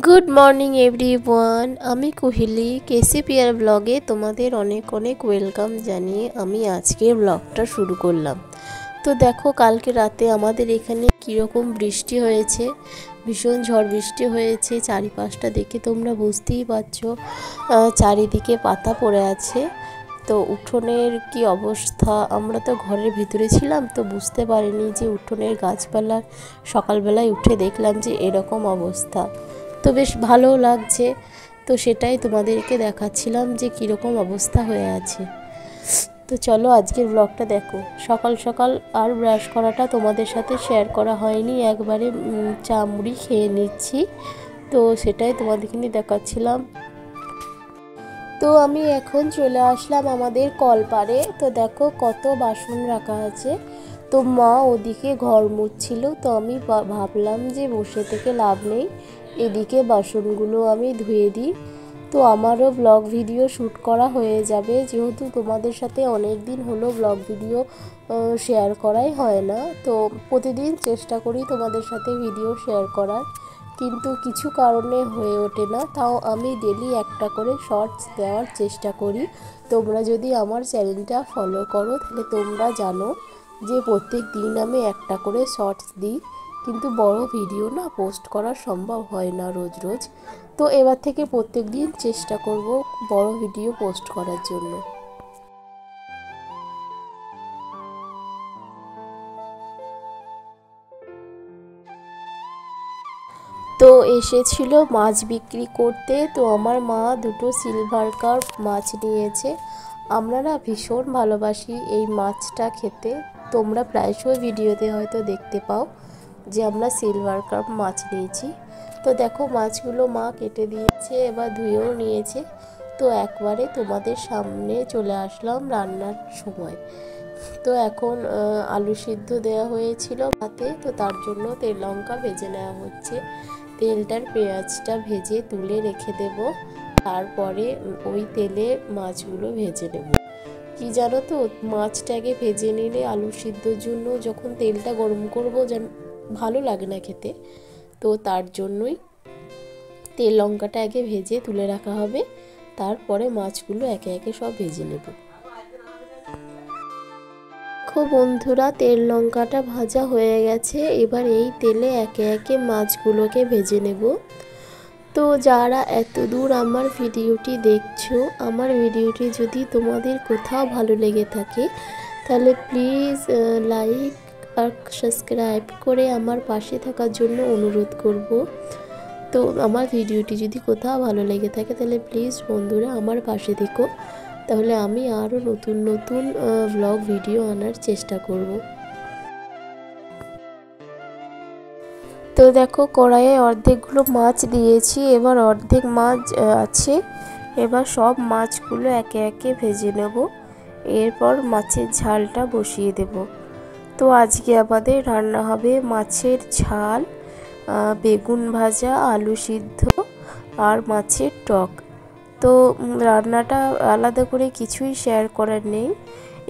Good morning everyone. আমি কুহিলি কেসিপিআর ব্লগে তোমাদের অনেক অনেক ওয়েলকাম জানিয়ে আমি আজকের ব্লগটা শুরু করলাম। তো দেখো কালকে রাতে আমাদের এখানে কীরকম বৃষ্টি হয়েছে, ভীষণ ঝড় বৃষ্টি হয়েছে। চারিপাশটা দেখে তোমরা বুঝতেই পারছো, চারিদিকে পাতা পড়ে আছে। তো উঠোনের কি অবস্থা, আমরা তো ঘরের ভিতরে ছিলাম তো বুঝতে পারিনি যে উঠোনের গাছপালা সকালবেলায় উঠে দেখলাম যে এরকম অবস্থা। তো বেশ ভালো লাগছে, তো সেটাই তোমাদেরকে দেখাচ্ছিলাম যে কীরকম অবস্থা হয়ে আছে। তো চলো আজকের ব্লগটা দেখো। সকাল সকাল আর ব্রাশ করাটা তোমাদের সাথে শেয়ার করা হয়নি, একবারে চা মুড়ি খেয়ে নিচ্ছি, তো সেটাই তোমাদেরকে নিয়ে দেখাচ্ছিলাম। তো আমি এখন চলে আসলাম আমাদের কলপাড়ে। তো দেখো কত বাসন রাখা আছে। তো মা ওদিকে ঘর মুছছিল, তো আমি ভাবলাম যে বসে থেকে লাভ নেই, এদিকে বাসনগুলো আমি ধুয়ে দিই। তো আমারও ব্লগ ভিডিও শ্যুট করা হয়ে যাবে, যেহেতু তোমাদের সাথে অনেক দিন হলো ব্লগ ভিডিও শেয়ার করাই হয় না। তো প্রতিদিন চেষ্টা করি তোমাদের সাথে ভিডিও শেয়ার করার, কিন্তু কিছু কারণে হয়ে ওঠে না। তাও আমি ডেলি একটা করে শর্টস দেওয়ার চেষ্টা করি। তোমরা যদি আমার চ্যানেলটা ফলো করো তাহলে তোমরা জানো যে প্রত্যেক দিন আমি একটা করে শর্টস দিই, কিন্তু বড় ভিডিও না পোস্ট করা সম্ভব হয় না রোজ রোজ। তো এবার থেকে প্রত্যেক দিন চেষ্টা করব বড় ভিডিও পোস্ট করার জন্য। তো এসেছিল মাছ বিক্রি করতে, তো আমার মা দুটো সিলভার কার্প মাছ নিয়েছে। আমরা না ভীষণ ভালোবাসি এই মাছটা খেতে, তোমরা প্রায়শই ভিডিওতে হয়তো দেখতে পাও যে আমরা সিলভার কার্প মাছ নিয়েছি। তো দেখো মাছগুলো মা কেটে দিয়েছে, এবার ধুয়েও নিয়েছে। তো একবারে তোমাদের সামনে চলে আসলাম রান্নার সময়। তো এখন আলু সিদ্ধ দেওয়া হয়েছিল ভাতে, তো তার জন্য তেল লঙ্কা ভেজে নেওয়া হচ্ছে। তেলটার পেঁয়াজটা ভেজে তুলে রেখে দেব, তারপরে ওই তেলে মাছগুলো ভেজে নেব। কি জানো তো, মাছটাকে ভেজে নিলে আলু সিদ্ধর জন্য যখন তেলটা গরম করবো যেন ভালো লাগে না খেতে, তো তার জন্যই তেল লঙ্কাটা আগে ভেজে তুলে রাখা হবে, তারপরে মাছগুলো একে একে সব ভেজে নেব। দেখো বন্ধুরা তেল লঙ্কাটা ভাজা হয়ে গেছে, এবার এই তেলে একে একে মাছগুলোকে ভেজে নেব। তো যারা এত দূর আমার ভিডিওটি দেখছো, আমার ভিডিওটি যদি তোমাদের কোথাও ভালো লেগে থাকে তাহলে প্লিজ লাইক আর সাবস্ক্রাইব করে আমার পাশে থাকার জন্য অনুরোধ করব। তো আমার ভিডিওটি যদি কোথাও ভালো লেগে থাকে তাহলে প্লিজ বন্ধুরা আমার পাশে থেকো, তাহলে আমি আরও নতুন নতুন ব্লগ ভিডিও আনার চেষ্টা করব। তো দেখো কড়াইয়ে অর্ধেকগুলো মাছ দিয়েছি, এবার অর্ধেক মাছ আছে, এবার সব মাছগুলো একে একে ভেজে নেব, এরপর মাছের ঝালটা বসিয়ে দেব। তো আজকে আমাদের রান্না হবে মাছের ঝাল, বেগুন ভাজা, আলু সিদ্ধ আর মাছের টক। তো রান্নাটা আলাদা করে কিছুই শেয়ার করার নেই,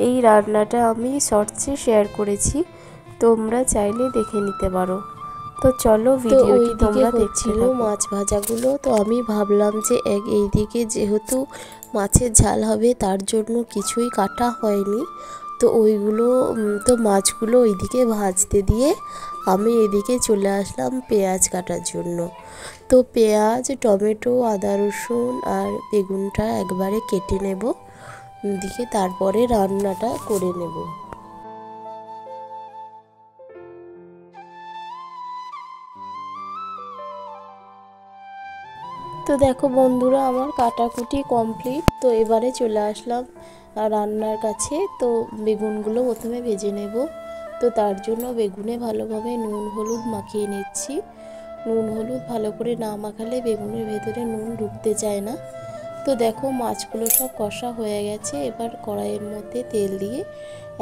এই রান্নাটা আমি শর্টসে শেয়ার করেছি, তোমরা চাইলে দেখে নিতে পারো। তো চলো ভিডিওটি তোমরা দেখছিল মাছ ভাজাগুলো। তো আমি ভাবলাম যে এইদিকে যেহেতু মাছের ঝাল হবে তার জন্য কিছুই কাটা হয়নি, তো ওইগুলো তো মাছগুলো ওইদিকে ভাজতে দিয়ে আমি এদিকে চলে আসলাম পেঁয়াজ কাটার জন্য। তো পেঁয়াজ, টমেটো, আদা রসুন আর বেগুনটা একবারে কেটে নেব দিকে, তারপরে রান্নাটা করে নেব। তো দেখো বন্ধুরা আমার কাটাকুটি কমপ্লিট, তো এবারে চলে আসলাম রান্নার কাছে। তো বেগুনগুলো প্রথমে ভেজে নেব, তো তার জন্য বেগুনে ভালোভাবে নুন হলুদ মাখিয়ে নিচ্ছি। নুন হলুদ ভালো করে না মাখালে বেগুনের ভেতরে নুন ঢুকতে চায় না। তো দেখো মাছগুলো সব কষা হয়ে গেছে, এবার কড়াইয়ের মধ্যে তেল দিয়ে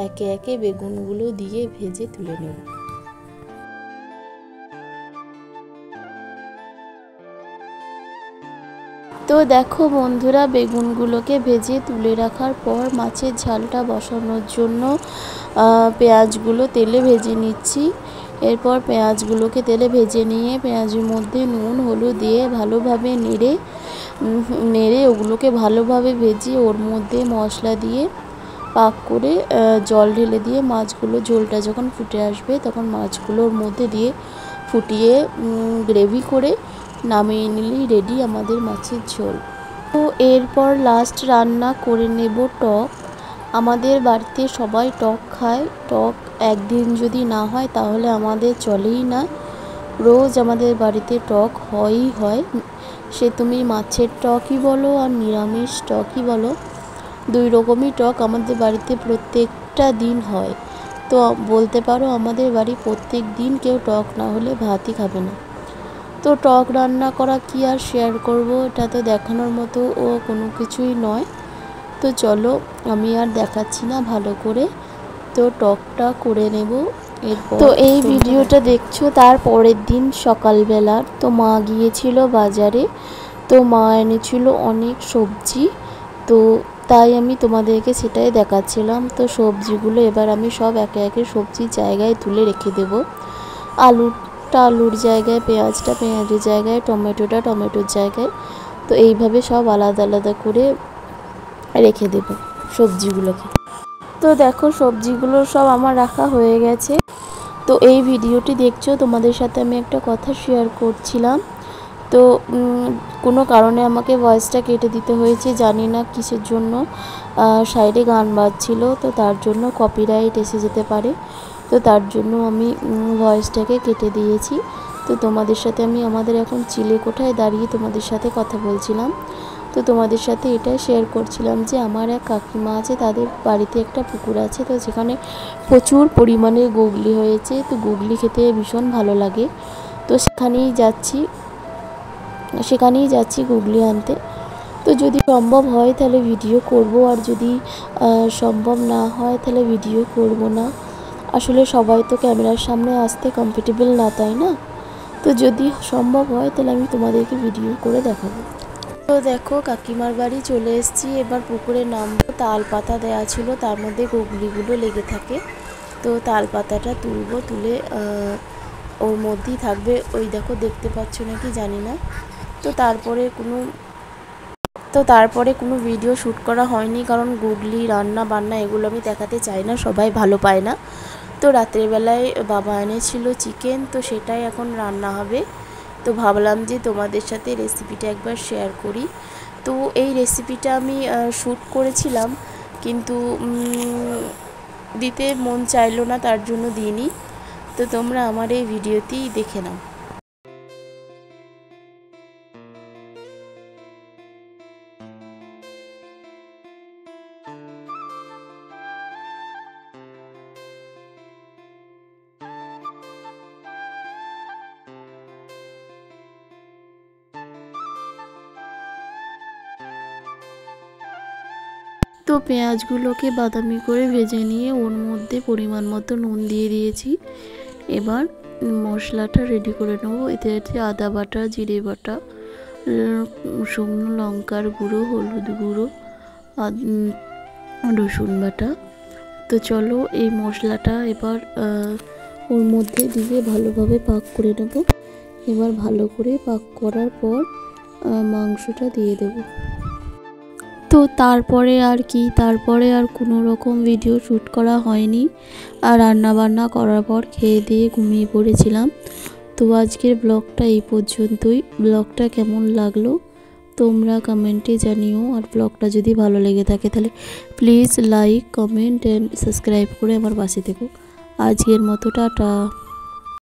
একে একে বেগুনগুলো দিয়ে ভেজে তুলে নেব। তো দেখো বন্ধুরা বেগুনগুলোকে ভেজে তুলে রাখার পর মাছের ঝালটা বসানোর জন্য পেঁয়াজগুলো তেলে ভেজে নিচ্ছি। এরপর পেঁয়াজগুলোকে তেলে ভেজে নিয়ে পেঁয়াজের মধ্যে নুন হলুদ দিয়ে ভালোভাবে নেড়ে ওগুলোকে ভালোভাবে ভেজে ওর মধ্যে মশলা দিয়ে পাক করে জল ঢেলে দিয়ে মাছগুলো, ঝোলটা যখন ফুটে আসবে তখন মাছগুলোর মধ্যে দিয়ে ফুটিয়ে গ্রেভি করে নামিয়ে নিলেই রেডি আমাদের মাছের ঝোল। তো এরপর লাস্ট রান্না করে নেব টক। আমাদের বাড়িতে সবাই টক খায়। টক একদিন যদি না হয় তাহলে আমাদের চলেই না। রোজ আমাদের বাড়িতে টক হয়ই হয়। সে তুমি মাছের টকই বলো আর নিরামিষ টকই বলো, 2 রকমই টক আমাদের বাড়িতে প্রত্যেকটা দিন হয়। তো বলতে পারো আমাদের বাড়ি প্রত্যেক দিন কেউ টক না হলে ভাতই খাবে না। তো টক রান্না করা কি আর শেয়ার করব, এটা তো দেখানোর মতো ও কোনো কিছুই নয়। তো চলো আমি আর দেখাচ্ছি না ভালো করে, তো টকটা করে নেব। এরপর তো এই ভিডিওটা দেখছো তার পরের দিন সকালবেলা। তো মা গিয়েছিল বাজারে, তো মা এনেছিল অনেক সবজি, তো তাই আমি তোমাদেরকে সেটাই দেখাচ্ছিলাম। তো সবজিগুলো এবার আমি সব একে একে সবজির জায়গায় তুলে রেখে দেব। আলুটা আলুর জায়গায়, পেঁয়াজটা পেঁয়াজের জায়গায়, টমেটোটা টমেটোর জায়গায়, তো এইভাবে সব আলাদা আলাদা করে রেখে দেব সবজিগুলোকে। তো দেখো সবজিগুলো সব আমার রাখা হয়ে গেছে। তো এই ভিডিওটি দেখছো, তোমাদের সাথে আমি একটা কথা শেয়ার করছিলাম। তো কোনো কারণে আমাকে ভয়েসটা কেটে দিতে হয়েছে, জানি না কিসের জন্য। সাইডে গান বাজছিল, তো তার জন্য কপিরাইট এসে যেতে পারে। তো তার জন্য আমি ভয়েসটাকে কেটে দিয়েছি। তো তোমাদের সাথে আমি আমাদের এখন চিলেকোঠায় দাঁড়িয়ে তোমাদের সাথে কথা বলছিলাম। তো তোমাদের সাথে এটা শেয়ার করছিলাম যে আমার এক কাকিমা আছে, তাদের বাড়িতে একটা পুকুর আছে, তো যেখানে প্রচুর পরিমাণে গুগলি হয়েছে। তো গুগলি খেতে ভীষণ ভালো লাগে। তো সেখানেই যাচ্ছি গুগলি আনতে। তো যদি সম্ভব হয় তাহলে ভিডিও করব, আর যদি সম্ভব না হয় তাহলে ভিডিও করব না। আসলে সবাই তো ক্যামেরার সামনে আসতে কমফর্টেবল না, তাই না? তো যদি সম্ভব হয় তাহলে আমি তোমাদেরকে ভিডিও করে দেখাবো। তো দেখো কাকিমার বাড়ি চলে এসেছি। এবার পুকুরে নামবো। তাল পাতা দেওয়া ছিল, তার মধ্যে গুগলিগুলো লেগে থাকে। তো তাল পাতাটা তুলবো, তুলে ওর মধ্যেই থাকবে। ওই দেখো দেখতে পাচ্ছ নাকি জানি না। তো তারপরে কোনো ভিডিও শ্যুট করা হয়নি, কারণ গুগলি রান্না বান্না এগুলো আমি দেখাতে চাই না, সবাই ভালো পায় না। তো রাত্রেবেলায় বাবা এনেছিল চিকেন, তো সেটাই এখন রান্না হবে। তো ভাবলাম যে তোমাদের সাথে রেসিপিটা একবার শেয়ার করি। তো এই রেসিপিটা আমি শ্যুট করেছিলাম, কিন্তু দিতে মন চাইলো না, তার জন্য দিইনি। তো তোমরা আমার এই ভিডিওতেই দেখে নাও। তো পেঁয়াজগুলোকে বাদামি করে ভেজে নিয়ে ওর মধ্যে পরিমাণ মতো নুন দিয়ে দিয়েছি। এবার মশলাটা রেডি করে নেবো। এতে আছে আদা বাটা, জিরে বাটা, শুকনো লঙ্কার গুঁড়ো, হলুদ গুঁড়ো, রসুন বাটা। তো চলো এই মশলাটা এবার ওর মধ্যে দিয়ে ভালোভাবে পাক করে নেব। এবার ভালো করে পাক করার পর মাংসটা দিয়ে দেবো। তো তারপরে আর কোনো রকম ভিডিও শ্যুট করা হয়নি। আর রান্নাবান্না করার পর খেয়ে দিয়ে ঘুমিয়ে পড়েছিলাম। তো আজকের ব্লগটা এই পর্যন্তই। ব্লগটা কেমন লাগলো তোমরা কমেন্টে জানিও। আর ব্লগটা যদি ভালো লেগে থাকে তাহলে please like, comment and subscribe করে আমার পাশে থেকো। আজকের মতো টাটা।